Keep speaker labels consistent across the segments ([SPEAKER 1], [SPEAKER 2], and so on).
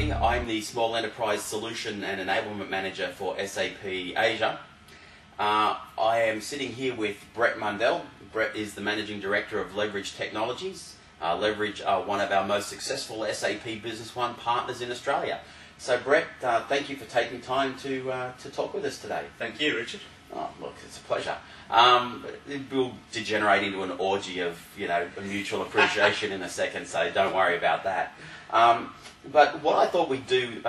[SPEAKER 1] Tony. I'm the Small Enterprise Solution and Enablement Manager for SAP Asia. I am sitting here with Brett Mundell. Brett is the Managing Director of Leverage Technologies. Leverage are one of our most successful SAP Business One partners in Australia. So Brett, thank you for taking time to talk with us today.
[SPEAKER 2] Thank you, Richard.
[SPEAKER 1] Oh, look, it's a pleasure. It will degenerate into an orgy of, mutual appreciation in a second, so don't worry about that. But what I thought we'd do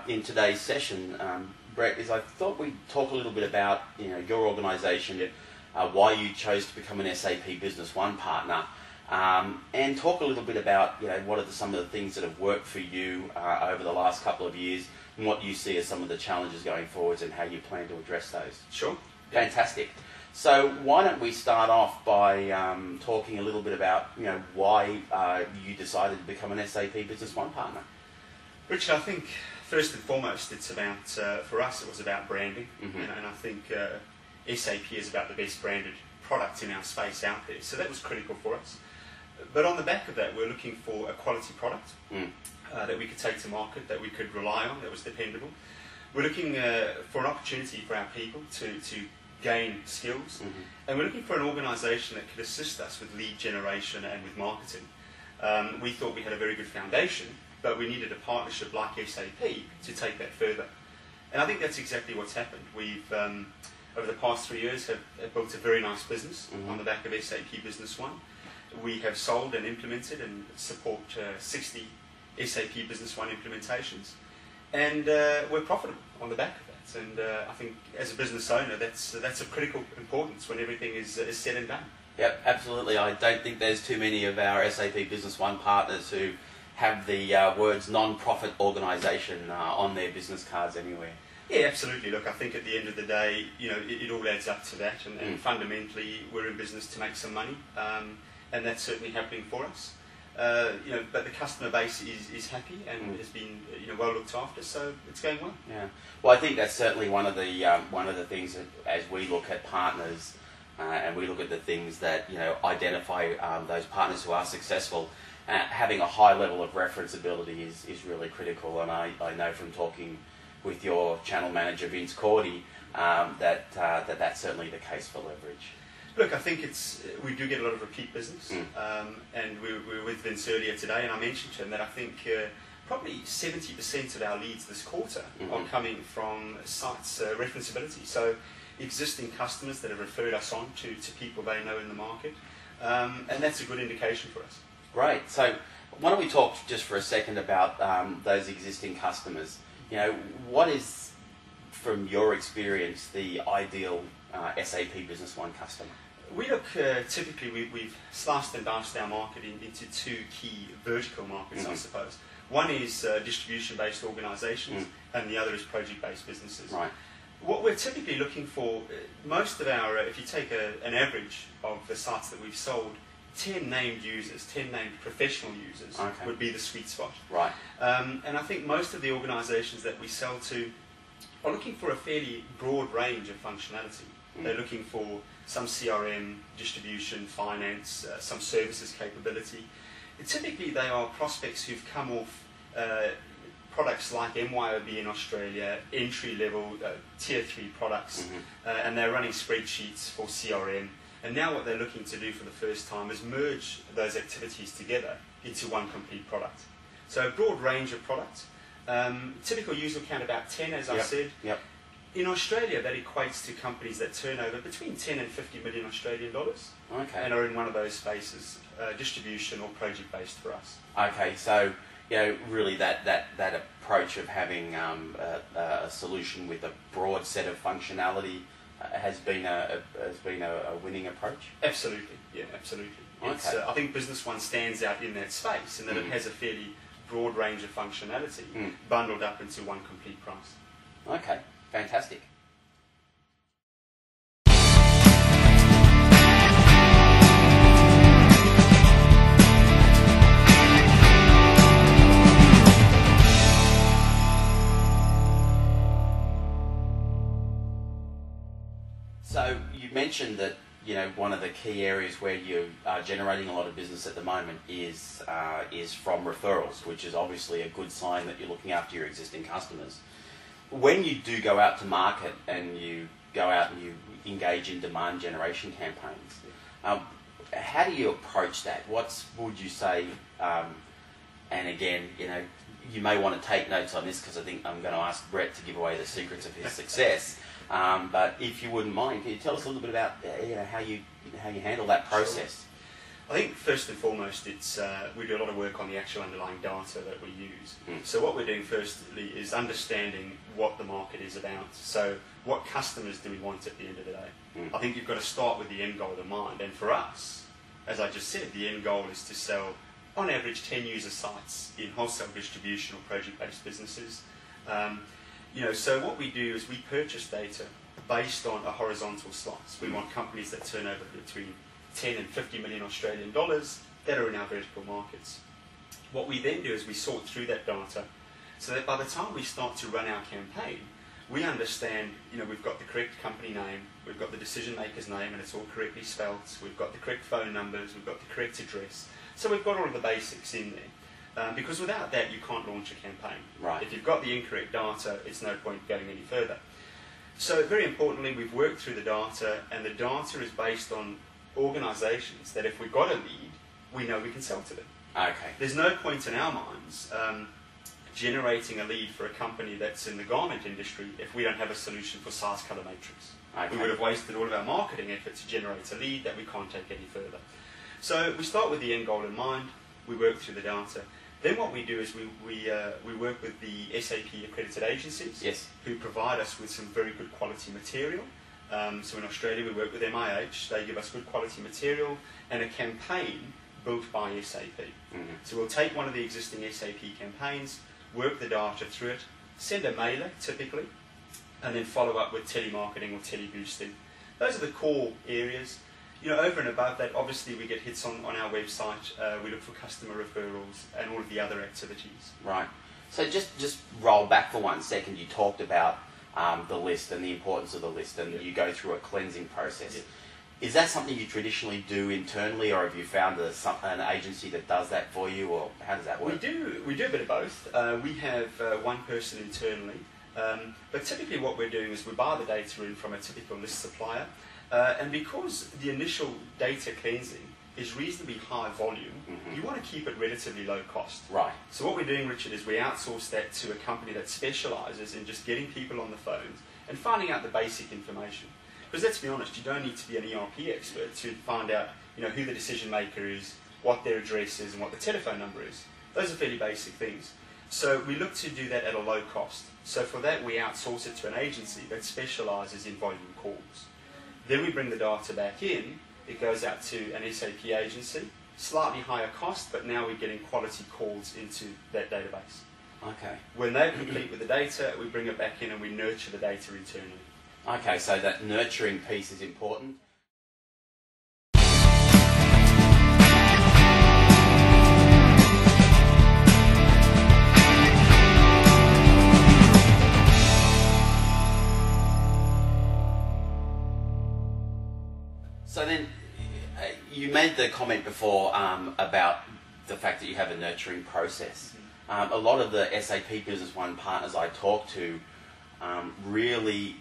[SPEAKER 1] in today's session, Brett, is I thought we'd talk a little bit about, your organisation, why you chose to become an SAP Business One partner, and talk a little bit about, what are some of the things that have worked for you over the last couple of years, and what you see as some of the challenges going forwards and how you plan to address those.
[SPEAKER 2] Sure.
[SPEAKER 1] Fantastic. So why don't we start off by talking a little bit about, why you decided to become an SAP Business One partner?
[SPEAKER 2] Richard, I think first and foremost, it's about, for us, it was about branding.
[SPEAKER 1] Mm-hmm.
[SPEAKER 2] And I think SAP is about the best branded product in our space out there. So that was critical for us. But on the back of that, we're looking for a quality product that we could take to market, that we could rely on, that was dependable. We're looking for an opportunity for our people to gain skills, and we're looking for an organisation that could assist us with lead generation and with marketing. We thought we had a very good foundation, but we needed a partnership like SAP to take that further. And I think that's exactly what's happened. We've, over the past 3 years, have built a very nice business on the back of SAP Business One. We have sold and implemented and support 60 SAP Business One implementations. And we're profitable on the back of that. And I think as a business owner, that's of critical importance when everything is said and done.
[SPEAKER 1] Yep, absolutely. I don't think there's too many of our SAP Business One partners who have the words non-profit organisation on their business cards anywhere.
[SPEAKER 2] Yeah, absolutely. Look, I think at the end of the day, it all adds up to that. And fundamentally, we're in business to make some money. And that's certainly happening for us. But the customer base is happy and has been well looked after, so it's going well.
[SPEAKER 1] Yeah. Well, I think that's certainly one of the things that, as we look at partners and we look at the things that identify those partners who are successful, having a high level of referenceability is really critical. And I know from talking with your channel manager Vince Cordy that's certainly the case for Leverage.
[SPEAKER 2] Look, I think we do get a lot of repeat business, and we were with Vince earlier today, and I mentioned to him that I think probably 70% of our leads this quarter are coming from sites referenceability, so existing customers that have referred us on to people they know in the market, and that's a good indication for us.
[SPEAKER 1] Great. So why don't we talk just for a second about those existing customers? What is, from your experience, the ideal SAP Business One customer?
[SPEAKER 2] We look, typically we've sliced and diced our market into two key vertical markets, I suppose. One is distribution-based organisations, and the other is project-based businesses.
[SPEAKER 1] Right.
[SPEAKER 2] What we're typically looking for, most of our, if you take an average of the sites that we've sold, 10 named users, 10 named professional users would be the sweet spot.
[SPEAKER 1] Right.
[SPEAKER 2] And I think most of the organisations that we sell to are looking for a fairly broad range of functionality. They're looking for some CRM, distribution, finance, some services capability. Typically, they are prospects who've come off products like MYOB in Australia, entry-level tier 3 products, and they're running spreadsheets for CRM. And now what they're looking to do for the first time is merge those activities together into one complete product. So a broad range of products. Typical user count about 10, as I said.
[SPEAKER 1] Yep.
[SPEAKER 2] In Australia, that equates to companies that turn over between 10 and 50 million Australian dollars, and are in one of those spaces, distribution or project-based for us.
[SPEAKER 1] Okay, so really that approach of having a solution with a broad set of functionality has been a winning approach.
[SPEAKER 2] Absolutely, yeah, absolutely. Okay. I think Business One stands out in that space, in that it has a fairly broad range of functionality bundled up into one complete price.
[SPEAKER 1] Okay, fantastic. So you mentioned that you know, one of the key areas where you are generating a lot of business at the moment is from referrals, which is obviously a good sign that you're looking after your existing customers. When you do go out to market and you go out and you engage in demand generation campaigns, how do you approach that? What would you say? And again, you know, you may want to take notes on this because I think I'm going to ask Brett to give away the secrets of his success. But if you wouldn't mind, can you tell us a little bit about you know, how you handle that process?
[SPEAKER 2] Sure. I think first and foremost, it's we do a lot of work on the actual underlying data that we use. So what we're doing firstly is understanding what the market is about. So what customers do we want at the end of the day? I think you've got to start with the end goal in mind. And for us, as I just said, the end goal is to sell on average 10 user sites in wholesale distribution or project-based businesses. You know, so what we do is we purchase data based on a horizontal slice. We want companies that turn over between 10 and 50 million Australian dollars that are in our vertical markets. What we then do is we sort through that data so that by the time we start to run our campaign, we understand, you know, we've got the correct company name, we've got the decision maker's name and it's all correctly spelled, we've got the correct phone numbers, we've got the correct address. So we've got all of the basics in there. Because without that, you can't launch a campaign.
[SPEAKER 1] Right.
[SPEAKER 2] If you've got the incorrect data, it's no point going any further. So very importantly, we've worked through the data, and the data is based on organisations that if we've got a lead, we know we can sell to them.
[SPEAKER 1] Okay.
[SPEAKER 2] There's no point in our minds generating a lead for a company that's in the garment industry if we don't have a solution for size colour matrix.
[SPEAKER 1] Okay.
[SPEAKER 2] We would have wasted all of our marketing effort to generate a lead that we can't take any further. So we start with the end goal in mind, we work through the data. Then what we do is we work with the SAP accredited agencies,
[SPEAKER 1] yes,
[SPEAKER 2] who provide us with some very good quality material. So in Australia we work with MIH, they give us good quality material and a campaign built by SAP. So we'll take one of the existing SAP campaigns, work the data through it, send a mailer typically, and then follow up with telemarketing or teleboosting. Those are the core areas. You know, over and above that, obviously we get hits on our website, we look for customer referrals and all of the other activities.
[SPEAKER 1] Right. So just roll back for 1 second. You talked about the list and the importance of the list, and you go through a cleansing process. Is that something you traditionally do internally, or have you found an agency that does that for you, or how does that work?
[SPEAKER 2] We do a bit of both. We have one person internally, but typically what we're doing is we buy the data in from a typical list supplier. And because the initial data cleansing is reasonably high volume, you want to keep it relatively low cost.
[SPEAKER 1] Right.
[SPEAKER 2] So what we're doing, Richard, is we outsource that to a company that specialises in just getting people on the phones and finding out the basic information. Because let's be honest, you don't need to be an ERP expert to find out, you know, who the decision maker is, what their address is, and what the telephone number is. Those are fairly basic things. So we look to do that at a low cost. So for that, we outsource it to an agency that specialises in volume calls. Then we bring the data back in, it goes out to an SAP agency, slightly higher cost, but now we're getting quality calls into that database.
[SPEAKER 1] Okay.
[SPEAKER 2] When they're complete with the data, we bring it back in and we nurture the data internally.
[SPEAKER 1] Okay, so that nurturing piece is important. So then, you made the comment before about the fact that you have a nurturing process. A lot of the SAP Business One partners I talk to really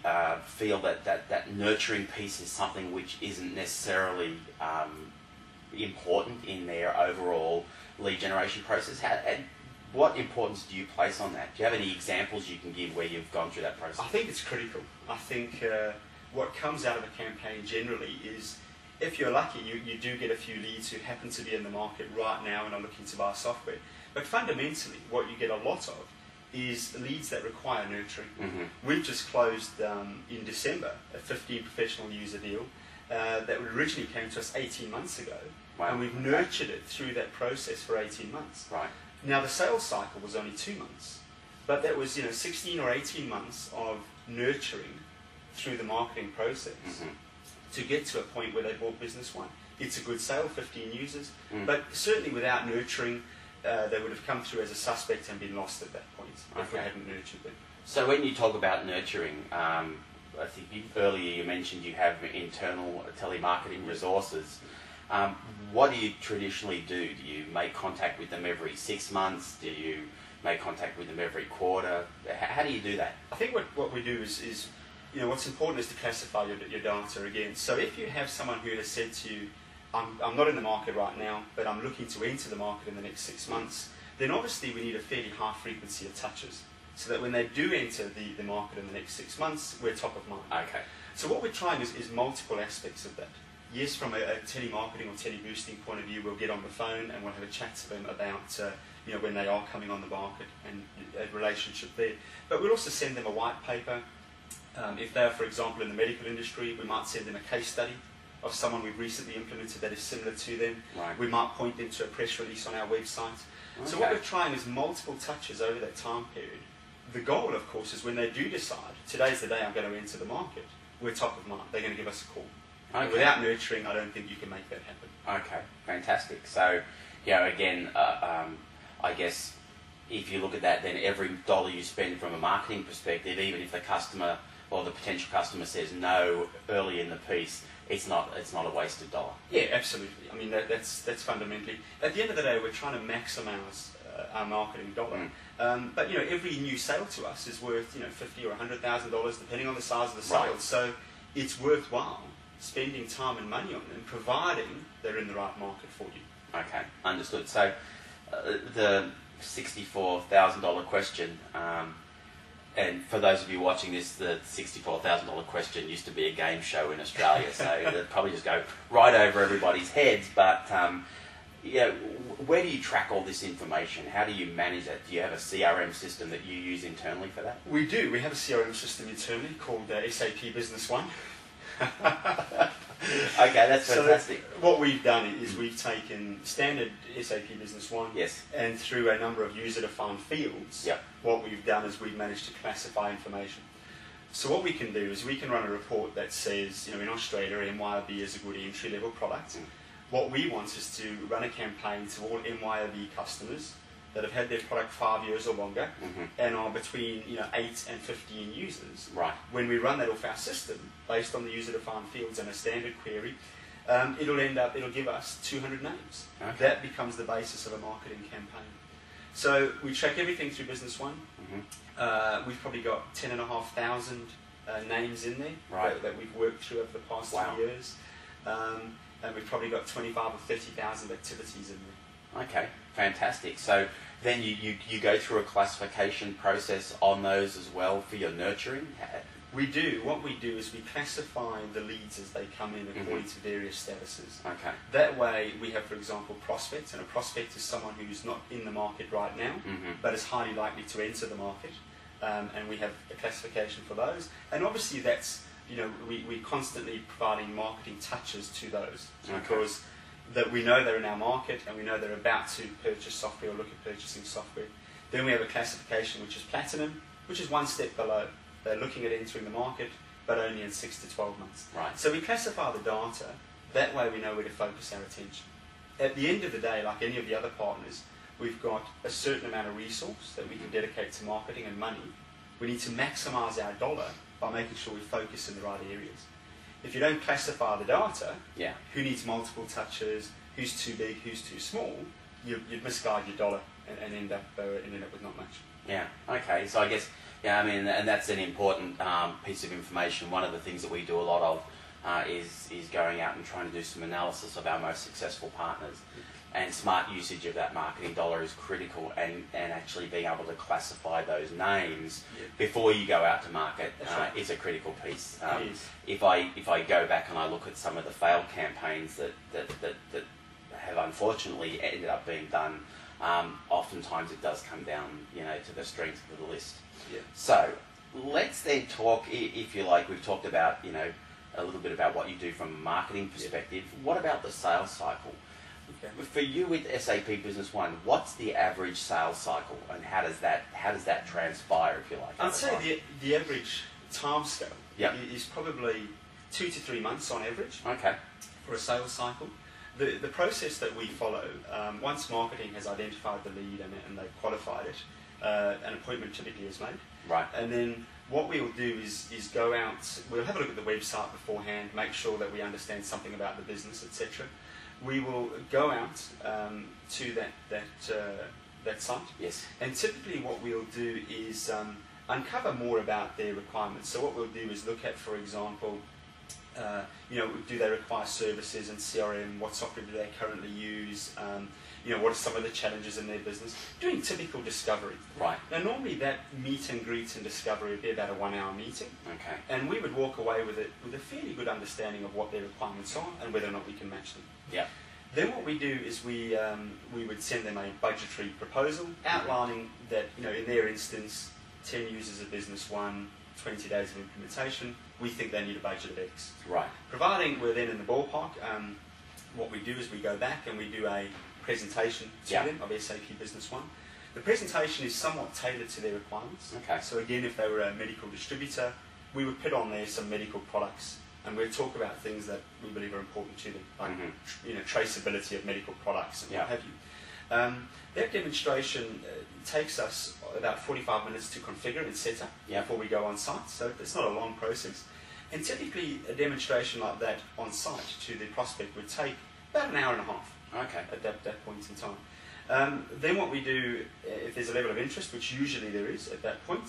[SPEAKER 1] feel that nurturing piece is something which isn't necessarily important in their overall lead generation process. What importance do you place on that? Do you have any examples you can give where you've gone through that process?
[SPEAKER 2] I think it's critical. I think what comes out of a campaign generally is, if you're lucky, you do get a few leads who happen to be in the market right now and are looking to buy software. But fundamentally, what you get a lot of is leads that require nurturing. We've just closed in December a 15 professional user deal that originally came to us 18 months ago. Wow. And we've nurtured it through that process for 18 months.
[SPEAKER 1] Right.
[SPEAKER 2] Now the sales cycle was only 2 months, but that was 16 or 18 months of nurturing through the marketing process to get to a point where they bought Business One. It's a good sale, 15 users, but certainly without nurturing, they would have come through as a suspect and been lost at that point if we hadn't nurtured them.
[SPEAKER 1] So when you talk about nurturing, I think earlier you mentioned you have internal telemarketing resources. What do you traditionally do? Do you make contact with them every 6 months? Do you make contact with them every quarter? How do you do that?
[SPEAKER 2] I think what we do is what's important is to classify your data again. So if you have someone who has said to you, I'm not in the market right now, but I'm looking to enter the market in the next 6 months, then obviously we need a fairly high frequency of touches, so that when they do enter the market in the next 6 months, we're top of mind.
[SPEAKER 1] Okay.
[SPEAKER 2] So what we're trying is multiple aspects of that. Yes, from a telemarketing or teleboosting point of view, we'll get on the phone and we'll have a chat to them about when they are coming on the market and a relationship there. But we'll also send them a white paper. If they're, for example, in the medical industry, we might send them a case study of someone we've recently implemented that is similar to them.
[SPEAKER 1] Right.
[SPEAKER 2] We might point them to a press release on our website.
[SPEAKER 1] Okay.
[SPEAKER 2] So what we're trying is multiple touches over that time period. The goal, of course, is when they do decide, today's the day I'm going to enter the market, we're top of mind. They're going to give us a call.
[SPEAKER 1] Okay.
[SPEAKER 2] And without nurturing, I don't think you can make that happen.
[SPEAKER 1] Okay, fantastic. So, again, I guess if you look at that, then every dollar you spend from a marketing perspective, even if the customer or the potential customer says no early in the piece, it's not a wasted dollar.
[SPEAKER 2] Yeah, absolutely. I mean, that's fundamentally, at the end of the day, we're trying to maximise our marketing dollar. But every new sale to us is worth $50,000 or $100,000, depending on the size of the sale.
[SPEAKER 1] Right.
[SPEAKER 2] So it's worthwhile spending time and money on them, providing they're in the right market for you.
[SPEAKER 1] Okay, understood. So the $64,000 question. And for those of you watching this, the $64,000 question used to be a game show in Australia, so it'd probably just go right over everybody's heads. But where do you track all this information? How do you manage that? Do you have a CRM system that you use internally for that?
[SPEAKER 2] We do. We have a CRM system internally called SAP Business One.
[SPEAKER 1] Okay, that's fantastic.
[SPEAKER 2] So what we've done is we've taken standard SAP Business One,
[SPEAKER 1] yes,
[SPEAKER 2] and through a number of user-defined fields,
[SPEAKER 1] yep,
[SPEAKER 2] what we've done is we've managed to classify information. So what we can do is we can run a report that says, in Australia, MYOB is a good entry-level product. What we want is to run a campaign to all MYOB customers that have had their product 5 years or longer, and are between 8 and 15 users.
[SPEAKER 1] Right.
[SPEAKER 2] When we run that off our system, based on the user-defined fields and a standard query, it'll give us 200 names.
[SPEAKER 1] Okay.
[SPEAKER 2] That becomes the basis of a marketing campaign. So we track everything through Business One. We've probably got 10,500 names in there,
[SPEAKER 1] right,
[SPEAKER 2] that we've worked through over the past 2 years. And we've probably got 25 or 30,000 activities in there.
[SPEAKER 1] Okay, fantastic. So then you go through a classification process on those as well for your nurturing?
[SPEAKER 2] We do. What we do is we classify the leads as they come in according to various statuses.
[SPEAKER 1] Okay.
[SPEAKER 2] That way we have, for example, prospects, and a prospect is someone who's not in the market right now, but is highly likely to enter the market, and we have a classification for those. And obviously that's, we're constantly providing marketing touches to those, because that we know they're in our market and we know they're about to purchase software or look at purchasing software. Then we have a classification which is platinum, which is one step below. They're looking at entering the market, but only in 6 to 12 months.
[SPEAKER 1] Right.
[SPEAKER 2] So we classify the data, that way we know where to focus our attention. At the end of the day, like any of the other partners, we've got a certain amount of resource that we can dedicate to marketing and money. We need to maximise our dollar by making sure we focus in the right areas. If you don't classify the data, who needs multiple touches, who's too big, who's too small, you'd misguide your dollar and end up with not much.
[SPEAKER 1] Yeah, okay. So I guess, and that's an important piece of information. One of the things that we do a lot of is going out and trying to do some analysis of our most successful partners. And smart usage of that marketing dollar is critical, and actually being able to classify those names before you go out to market is a critical piece. If I go back and I look at some of the failed campaigns that have unfortunately ended up being done, oftentimes it does come down to the strength of the list.
[SPEAKER 2] Yeah.
[SPEAKER 1] So let's then talk, if you like, we've talked about a little bit about what you do from a marketing perspective. What about the sales cycle?
[SPEAKER 2] Okay.
[SPEAKER 1] For you with SAP Business One, what's the average sales cycle, and how does that transpire, if you like?
[SPEAKER 2] I'd say the average time scale
[SPEAKER 1] Yep.
[SPEAKER 2] is probably 2 to 3 months on average.
[SPEAKER 1] Okay.
[SPEAKER 2] For a sales cycle. The process that we follow, once marketing has identified the lead and they've qualified it, an appointment typically is made.
[SPEAKER 1] Right.
[SPEAKER 2] And then what we'll do is go out, we'll have a look at the website beforehand, make sure that we understand something about the business, etc. We will go out to that site.
[SPEAKER 1] Yes.
[SPEAKER 2] And typically what we'll do is uncover more about their requirements. So what we'll do is look at, for example, do they require services and CRM? What software do they currently use? What are some of the challenges in their business? Doing typical discovery.
[SPEAKER 1] Right.
[SPEAKER 2] Now, normally that meet and greet and discovery would be about a 1-hour meeting.
[SPEAKER 1] Okay.
[SPEAKER 2] And we would walk away with a fairly good understanding of what their requirements are and whether or not we can match them.
[SPEAKER 1] Yeah.
[SPEAKER 2] Then what we do is we would send them a budgetary proposal outlining that, in their instance, 10 users of Business One, 20 days of implementation, we think they need a budget of X.
[SPEAKER 1] Right.
[SPEAKER 2] Providing we're then in the ballpark, what we do is we go back and we do a presentation to them of SAP Business One. The presentation is somewhat tailored to their requirements.
[SPEAKER 1] Okay.
[SPEAKER 2] So again, if they were a medical distributor, we would put on there some medical products and we'd talk about things that we believe are important to them, like traceability of medical products and what have you. That demonstration takes us about 45 minutes to configure and set up before we go on site, so it's not a long process. And typically a demonstration like that on site to the prospect would take about an hour and a half.
[SPEAKER 1] Okay.
[SPEAKER 2] At that point in time. Then what we do, if there's a level of interest, which usually there is at that point,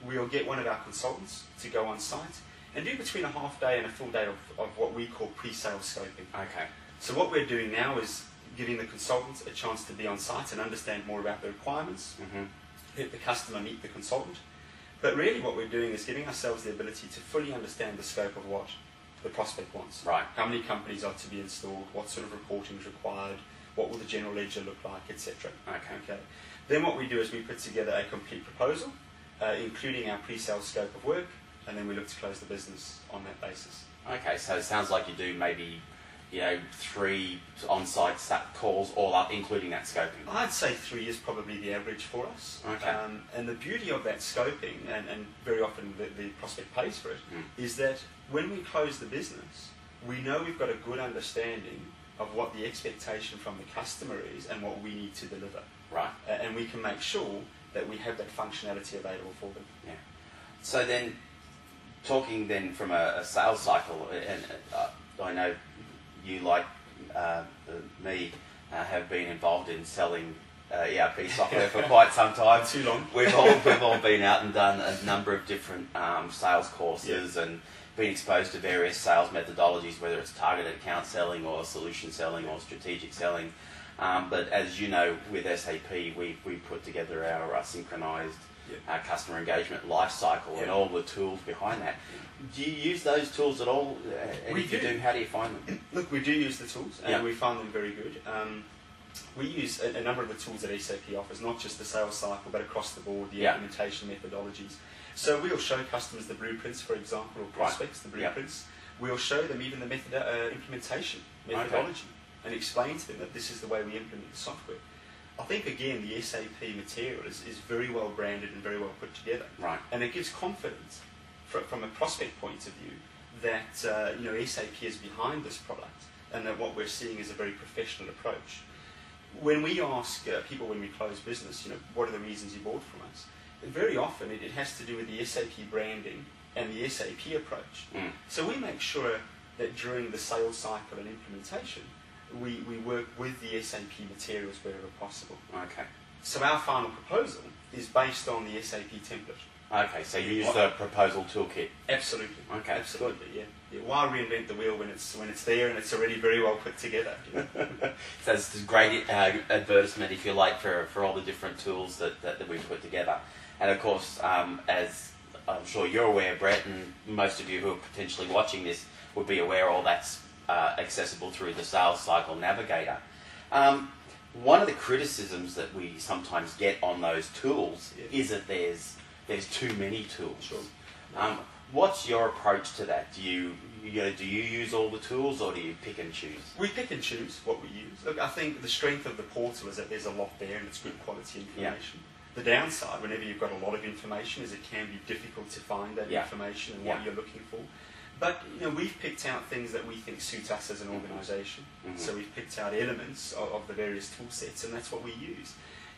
[SPEAKER 2] we'll get one of our consultants to go on site and do between a half day and a full day of what we call pre-sale scoping.
[SPEAKER 1] Okay.
[SPEAKER 2] So what we're doing now is giving the consultants a chance to be on site and understand more about the requirements, let the customer meet the consultant. But really what we're doing is giving ourselves the ability to fully understand the scope of what the prospect wants.
[SPEAKER 1] Right.
[SPEAKER 2] How many companies are to be installed, what sort of reporting is required, what will the general ledger look like, etc. Okay. Then what we do is we put together a complete proposal, including our pre-sale scope of work, and then we look to close the business on that basis.
[SPEAKER 1] Okay, so it sounds like you do maybe 3 on-site calls all up, including that scoping.
[SPEAKER 2] I'd say 3 is probably the average for us.
[SPEAKER 1] Okay.
[SPEAKER 2] And the beauty of that scoping, and very often the prospect pays for it, is that when we close the business, we know we've got a good understanding of what the expectation from the customer is and what we need to deliver.
[SPEAKER 1] Right.
[SPEAKER 2] And we can make sure that we have that functionality available for them.
[SPEAKER 1] Yeah. So then, talking then from a sales cycle, and I know you, like me, have been involved in selling ERP software for quite some time.
[SPEAKER 2] Too long.
[SPEAKER 1] We've all been out and done a number of different sales courses and been exposed to various sales methodologies, whether it's targeted account selling or solution selling or strategic selling. But as you know, with SAP, we put together our synchronized customer engagement life cycle and all the tools behind that. Do you use those tools at all? And if you do, how do you find them?
[SPEAKER 2] Look, we do use the tools, and we find them very good. We use a number of the tools that SAP offers, not just the sales cycle, but across the board, the implementation methodologies. So we'll show customers the blueprints, for example, or prospects the blueprints. We'll show them even the implementation methodology and explain to them that this is the way we implement the software. I think, again, the SAP material is very well branded and very well put together.
[SPEAKER 1] Right.
[SPEAKER 2] And it gives confidence from a prospect point of view that SAP is behind this product and that what we're seeing is a very professional approach. When we ask people when we close business, what are the reasons you bought from us? Very often it has to do with the SAP branding and the SAP approach. So we make sure that during the sales cycle and implementation, we work with the SAP materials wherever possible.
[SPEAKER 1] Okay.
[SPEAKER 2] So our final proposal is based on the SAP template.
[SPEAKER 1] Okay, so you use the proposal toolkit.
[SPEAKER 2] Absolutely.
[SPEAKER 1] Okay,
[SPEAKER 2] absolutely. Yeah. Why reinvent the wheel when it's there and it's already very well put together?
[SPEAKER 1] So it's a great advertisement, if you like, for all the different tools that we've put together. And of course, as I'm sure you're aware, Brett, and most of you who are potentially watching this would be aware, all that's accessible through the Sales Cycle Navigator. One of the criticisms that we sometimes get on those tools is that there's too many tools.
[SPEAKER 2] Sure.
[SPEAKER 1] What's your approach to that? Do you use all the tools, or do you pick and choose?
[SPEAKER 2] We pick and choose what we use. Look, I think the strength of the portal is that there's a lot there and it's good quality information. The downside, whenever you've got a lot of information, is it can be difficult to find that information and what you're looking for. But we've picked out things that we think suit us as an organisation. So we've picked out elements of the various tool sets, and that's what we use.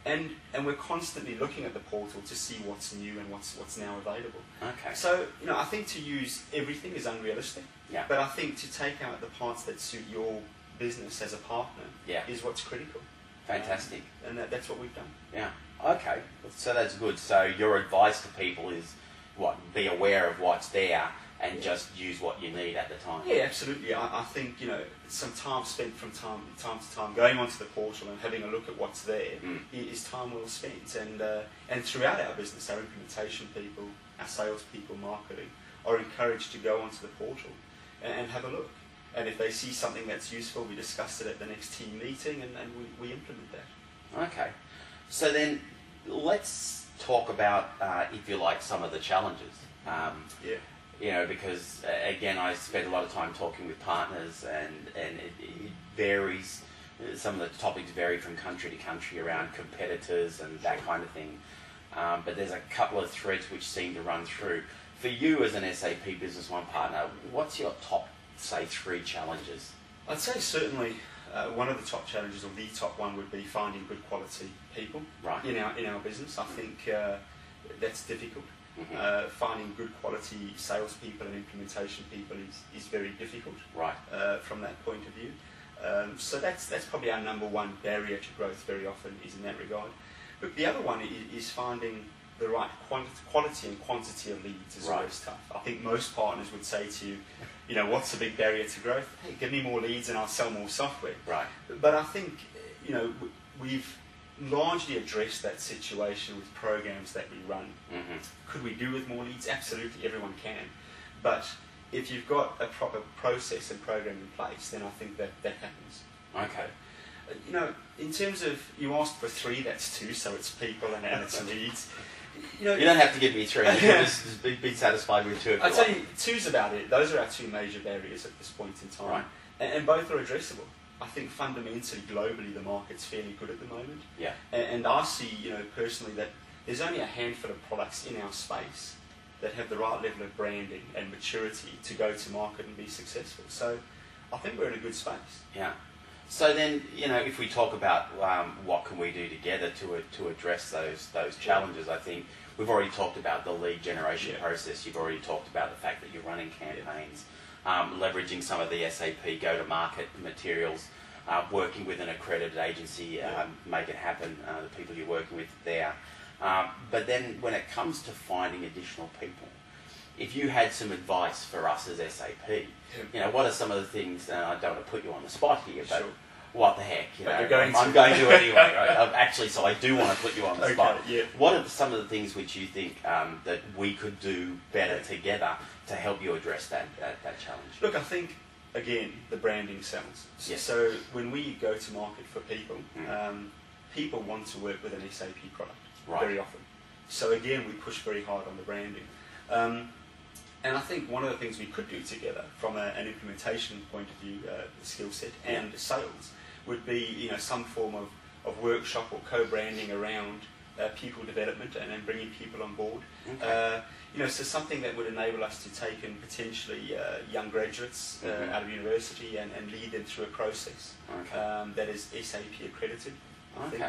[SPEAKER 2] And we're constantly looking at the portal to see what's new and what's now available.
[SPEAKER 1] Okay.
[SPEAKER 2] So, I think to use everything is unrealistic.
[SPEAKER 1] Yeah.
[SPEAKER 2] But I think to take out the parts that suit your business as a partner is what's critical.
[SPEAKER 1] Fantastic.
[SPEAKER 2] And that's what we've done.
[SPEAKER 1] Yeah. Okay. So that's good. So your advice to people is what? Be aware of what's there and just use what you need at the time.
[SPEAKER 2] Yeah, absolutely. I think, some time spent from time to time going onto the portal and having a look at what's there is time well spent. And throughout our business, our implementation people, our salespeople, marketing, are encouraged to go onto the portal and have a look. And if they see something that's useful, we discuss it at the next team meeting and we implement that.
[SPEAKER 1] Okay. So then let's talk about, if you like, some of the challenges. Because again, I spend a lot of time talking with partners, and it varies. Some of the topics vary from country to country around competitors and that kind of thing. But there's a couple of threads which seem to run through. For you as an SAP Business One partner, what's your top, say, 3 challenges?
[SPEAKER 2] I'd say certainly one of the top challenges, or the top one, would be finding good quality people in our business. I think that's difficult. Mm-hmm. Finding good quality salespeople and implementation people is very difficult from that point of view. So that's probably our number one barrier to growth very often, is in that regard. But the other one is finding the right quality and quantity of leads is always tough. I think most partners would say to you, what's the big barrier to growth? Hey, give me more leads and I'll sell more software.
[SPEAKER 1] Right.
[SPEAKER 2] But I think, we've largely addressed that situation with programs that we run. Mm-hmm. Could we do with more leads? Absolutely, everyone can. But if you've got a proper process and program in place, then I think that happens.
[SPEAKER 1] Okay.
[SPEAKER 2] In terms of, you asked for 3, that's 2, so it's people and it's leads.
[SPEAKER 1] You don't have to give me 3. You can just be satisfied with 2 if you
[SPEAKER 2] I'd
[SPEAKER 1] like.
[SPEAKER 2] say 2's about it. Those are our 2 major barriers at this point in time.
[SPEAKER 1] Right.
[SPEAKER 2] And both are addressable. I think fundamentally, globally, the market's fairly good at the moment.
[SPEAKER 1] Yeah.
[SPEAKER 2] And I see, personally, that there's only a handful of products in our space that have the right level of branding and maturity to go to market and be successful. So I think we're in a good space.
[SPEAKER 1] Yeah. So then, if we talk about what can we do together to address those challenges, I think we've already talked about the lead generation process. You've already talked about the fact that you're running campaigns, leveraging some of the SAP go-to-market materials, working with an accredited agency, make it happen, the people you're working with there. But then when it comes to finding additional people, if you had some advice for us as SAP, what are some of the things, I don't want to put you on the spot here, but what the heck, I'm going to anyway, right? Actually, so I do want to put you on the spot.
[SPEAKER 2] Yeah.
[SPEAKER 1] What are some of the things which you think that we could do better together to help you address that challenge?
[SPEAKER 2] Look, I think, again, the branding sells.
[SPEAKER 1] Yes.
[SPEAKER 2] So when we go to market for people, people want to work with an SAP product very often. So again, we push very hard on the branding. And I think one of the things we could do together from an implementation point of view, the skill set and sales, would be some form of workshop or co-branding around people development and then bringing people on board.
[SPEAKER 1] Okay.
[SPEAKER 2] So something that would enable us to take in potentially young graduates out of university and lead them through a process that is SAP accredited. I think.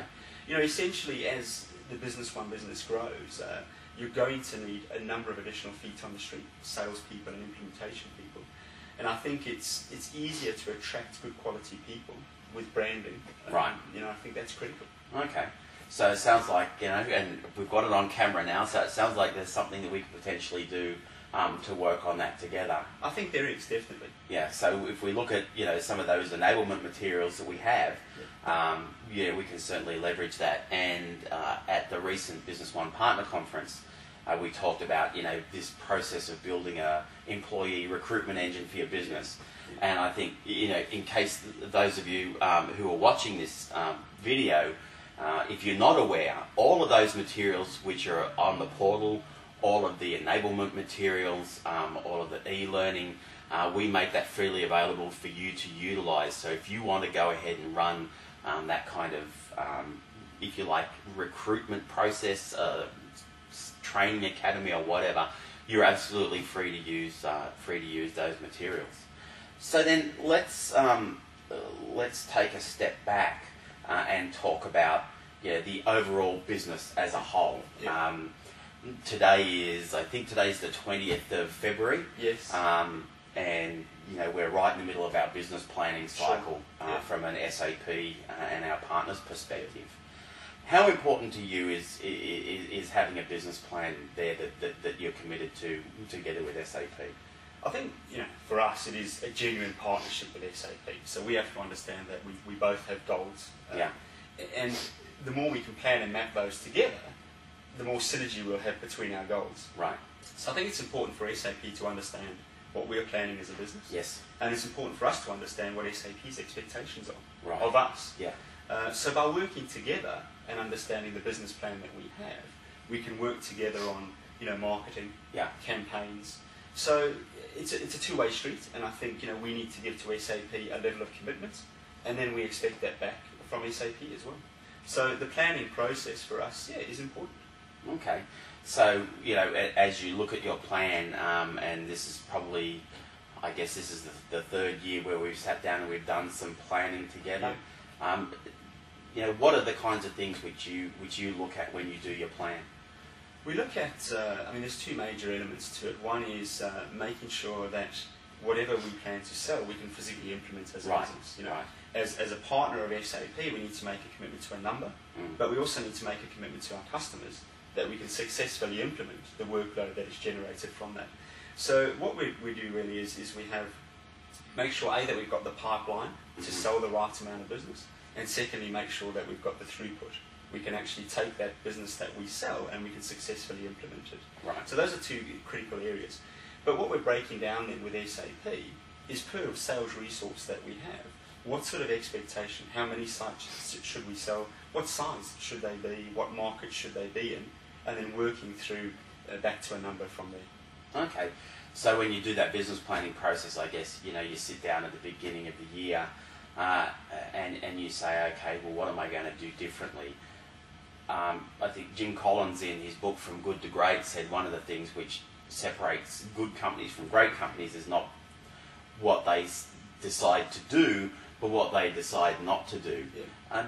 [SPEAKER 2] Essentially, as the Business One business grows, you're going to need a number of additional feet on the street, salespeople and implementation people. And I think it's easier to attract good quality people with branding.
[SPEAKER 1] Right.
[SPEAKER 2] I think that's critical.
[SPEAKER 1] Okay. So it sounds like, and we've got it on camera now, so it sounds like there's something that we could potentially do to work on that together.
[SPEAKER 2] I think there is, definitely.
[SPEAKER 1] Yeah, so if we look at, some of those enablement materials that we have, we can certainly leverage that. And at the recent Business One Partner Conference, we talked about, this process of building a employee recruitment engine for your business. And I think, in case those of you who are watching this video, if you're not aware, all of those materials which are on the portal, all of the enablement materials, all of the e-learning, we make that freely available for you to utilize. So if you want to go ahead and run that kind of, if you like, recruitment process, training academy or whatever, you're absolutely free to use those materials. So then let's take a step back and talk about the overall business as a whole.
[SPEAKER 2] Yeah.
[SPEAKER 1] I think today's the 20th of February.
[SPEAKER 2] Yes.
[SPEAKER 1] And we're right in the middle of our business planning cycle from an SAP and our partners' perspective. How important to you is having a business plan there that you're committed to together with SAP?
[SPEAKER 2] I think, for us it is a genuine partnership with SAP. So we have to understand that we both have goals. And the more we can plan and map those together, the more synergy we'll have between our goals.
[SPEAKER 1] Right.
[SPEAKER 2] So I think it's important for SAP to understand what we're planning as a business.
[SPEAKER 1] Yes.
[SPEAKER 2] And it's important for us to understand what SAP's expectations are
[SPEAKER 1] Right.
[SPEAKER 2] of us.
[SPEAKER 1] Yeah.
[SPEAKER 2] So by working together and understanding the business plan that we have, we can work together on marketing, campaigns. So it's a two-way street, and I think we need to give to SAP a level of commitment, and then we expect that back from SAP as well. So the planning process for us, is important.
[SPEAKER 1] Okay. So as you look at your plan, and this is probably, I guess this is the third year where we've sat down and we've done some planning together. What are the kinds of things which you look at when you do your plan?
[SPEAKER 2] We look at, there's two major elements to it. One is making sure that whatever we plan to sell, we can physically implement as a business. As a partner of SAP, we need to make a commitment to a number, but we also need to make a commitment to our customers that we can successfully implement the workload that is generated from that. So what we do really is we make sure, A, that we've got the pipeline to sell the right amount of business, and secondly, make sure that we've got the throughput. We can actually take that business that we sell and we can successfully implement it.
[SPEAKER 1] Right.
[SPEAKER 2] So those are two critical areas. But what we're breaking down then with SAP is per sales resource that we have. What sort of expectation, how many sites should we sell, what size should they be, what market should they be in, and then working through back to a number from there.
[SPEAKER 1] Okay. So when you do that business planning process, I guess, you sit down at the beginning of the year and you say, okay, well, what am I going to do differently? I think Jim Collins in his book From Good to Great said one of the things which separates good companies from great companies is not what they decide to do, but what they decide not to do.
[SPEAKER 2] Yeah.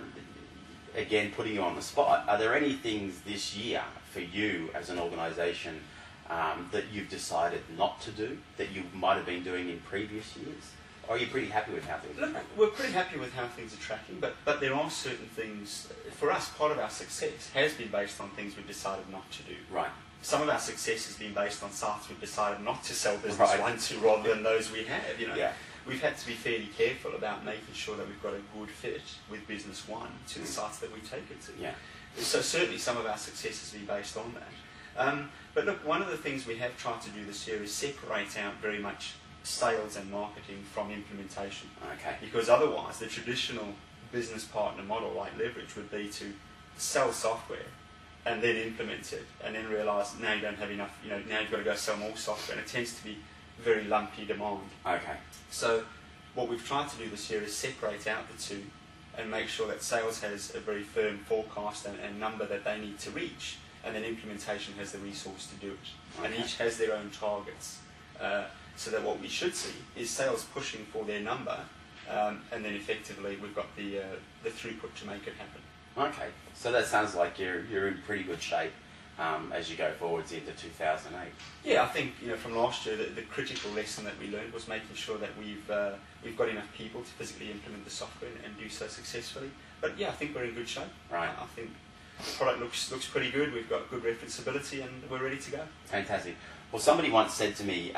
[SPEAKER 1] Again, putting you on the spot, are there any things this year for you as an organisation that you've decided not to do that you might have been doing in previous years? Or are you pretty happy with how things are tracking?
[SPEAKER 2] We're pretty happy with how things are tracking, but there are certain things, for us, part of our success has been based on things we've decided not to do.
[SPEAKER 1] Right.
[SPEAKER 2] Some of our success has been based on sites we've decided not to sell Business One to rather than those we have. We've had to be fairly careful about making sure that we've got a good fit with Business One to the sites that we take it to.
[SPEAKER 1] Yeah.
[SPEAKER 2] So certainly some of our success has been based on that. But look, one of the things we have tried to do this year is separate out very much sales and marketing from implementation.
[SPEAKER 1] Okay.
[SPEAKER 2] Because otherwise the traditional business partner model like Leverage would be to sell software and then implement it and then realise now you don't have enough, now you've got to go sell more software, and it tends to be very lumpy demand.
[SPEAKER 1] Okay.
[SPEAKER 2] So what we've tried to do this year is separate out the two and make sure that sales has a very firm forecast and number that they need to reach, and then implementation has the resource to do it.
[SPEAKER 1] Okay.
[SPEAKER 2] And each has their own targets. So that what we should see is sales pushing for their number, and then effectively we've got the throughput to make it happen.
[SPEAKER 1] Okay, so that sounds like you're in pretty good shape as you go forwards into 2008.
[SPEAKER 2] Yeah, I think from last year the critical lesson that we learned was making sure that we've got enough people to physically implement the software and do so successfully. But yeah, I think we're in good shape.
[SPEAKER 1] Right.
[SPEAKER 2] I think the product looks pretty good. We've got good referenceability and we're ready to go.
[SPEAKER 1] Fantastic. Well, somebody once said to me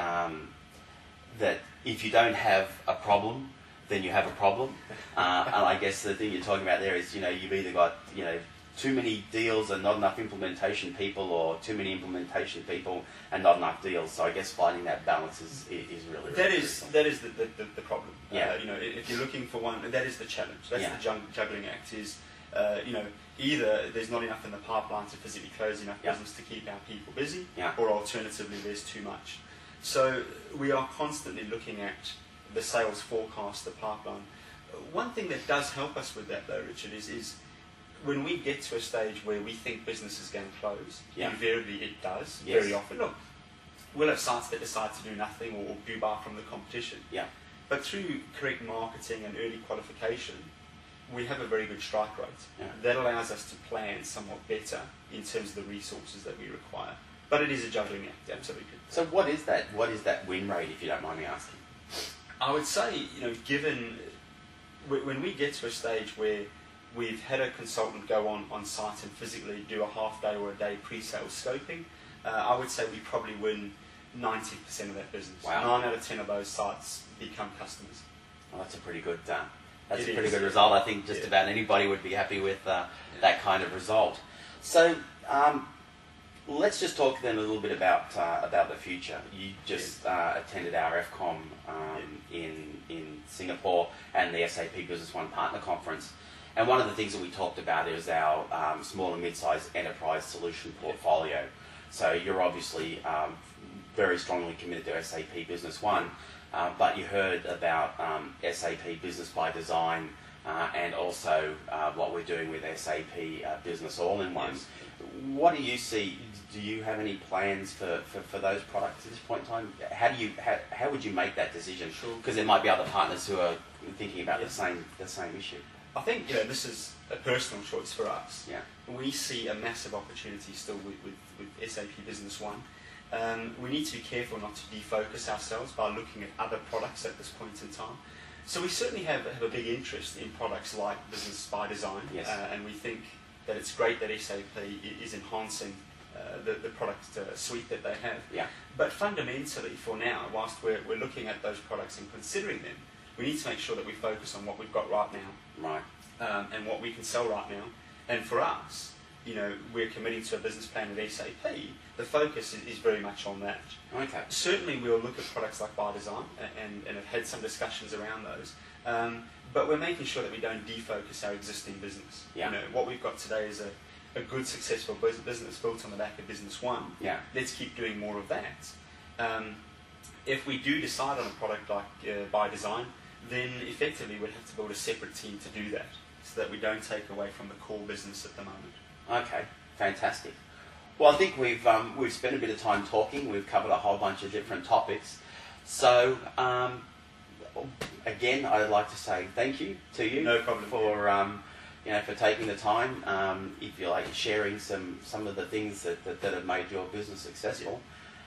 [SPEAKER 1] that if you don't have a problem, then you have a problem. And I guess the thing you're talking about there is, you've either got, too many deals and not enough implementation people, or too many implementation people and not enough deals. So I guess finding that balance is really
[SPEAKER 2] that is the problem.
[SPEAKER 1] Yeah.
[SPEAKER 2] If you're looking for one, that is the challenge. That's
[SPEAKER 1] Yeah.
[SPEAKER 2] the juggling act. Is either there's not enough in the pipeline to physically close enough
[SPEAKER 1] Yeah.
[SPEAKER 2] business to keep our people busy,
[SPEAKER 1] Yeah.
[SPEAKER 2] or alternatively there's too much. So we are constantly looking at the sales forecast, the pipeline. One thing that does help us with that though, Richard, is when we get to a stage where we think business is going to close,
[SPEAKER 1] Yeah.
[SPEAKER 2] invariably it does,
[SPEAKER 1] Yes.
[SPEAKER 2] very often. Look, we'll have sites that decide to do nothing or do bar from the competition.
[SPEAKER 1] Yeah.
[SPEAKER 2] But through correct marketing and early qualification, we have a very good strike rate.
[SPEAKER 1] Yeah.
[SPEAKER 2] That allows us to plan somewhat better in terms of the resources that we require. But it is a juggling act, absolutely.
[SPEAKER 1] So what is that? What is that win rate, if you don't mind me asking?
[SPEAKER 2] I would say, given when we get to a stage where we've had a consultant go on site and physically do a half day or a day pre-sales scoping, I would say we probably win 90% of that business.
[SPEAKER 1] Wow.
[SPEAKER 2] 9 out of 10 of those sites become customers.
[SPEAKER 1] Well, that's a pretty good. That's
[SPEAKER 2] It
[SPEAKER 1] a pretty
[SPEAKER 2] is.
[SPEAKER 1] good result. I think just about anybody would be happy with that kind of result. So let's just talk then a little bit about the future. You just attended our FCOM in Singapore and the SAP Business One Partner Conference. And one of the things that we talked about is our small and mid-sized enterprise solution portfolio. So you're obviously very strongly committed to SAP Business One, but you heard about SAP Business by Design and also what we're doing with SAP Business All-in-One.
[SPEAKER 2] Yes.
[SPEAKER 1] What do you see? Do you have any plans for those products at this point in time? How would you make that decision?
[SPEAKER 2] Sure.
[SPEAKER 1] Because there might be other partners who are thinking about the same issue.
[SPEAKER 2] I think this is a personal choice for us.
[SPEAKER 1] Yeah.
[SPEAKER 2] We see a massive opportunity still with SAP Business One. We need to be careful not to defocus ourselves by looking at other products at this point in time. So we certainly have a big interest in products like Business by Design,
[SPEAKER 1] Yes.
[SPEAKER 2] And we think that it's great that SAP is enhancing the product suite that they have.
[SPEAKER 1] Yeah.
[SPEAKER 2] But fundamentally, for now, whilst we're looking at those products and considering them, we need to make sure that we focus on what we've got right now.
[SPEAKER 1] Right.
[SPEAKER 2] And what we can sell right now. And for us, we're committing to a business plan with SAP. The focus is very much on that.
[SPEAKER 1] Okay.
[SPEAKER 2] Certainly, we'll look at products like by design and have had some discussions around those. But we're making sure that we don't defocus our existing business.
[SPEAKER 1] Yeah.
[SPEAKER 2] What we've got today is a good, successful business built on the back of Business One.
[SPEAKER 1] Yeah.
[SPEAKER 2] Let's keep doing more of that. If we do decide on a product like by design, then effectively we'd have to build a separate team to do that, so that we don't take away from the core business at the moment.
[SPEAKER 1] Okay, fantastic. Well, I think we've spent a bit of time talking. We've covered a whole bunch of different topics. So, again, I'd like to say thank you to you.
[SPEAKER 2] No problem.
[SPEAKER 1] For taking the time. If you like sharing some of the things that have made your business successful,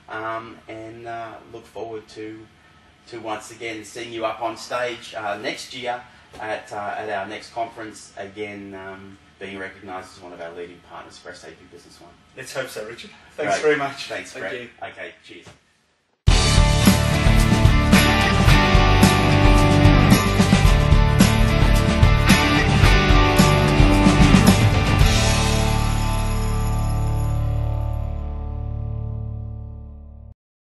[SPEAKER 1] and look forward to once again seeing you up on stage next year at our next conference, again being recognised as one of our leading partners for SAP Business One.
[SPEAKER 2] Let's hope so, Richard. Thanks
[SPEAKER 1] Great.
[SPEAKER 2] very much.
[SPEAKER 1] Thanks,
[SPEAKER 2] Thank
[SPEAKER 1] Brett.
[SPEAKER 2] you.
[SPEAKER 1] Okay, cheers.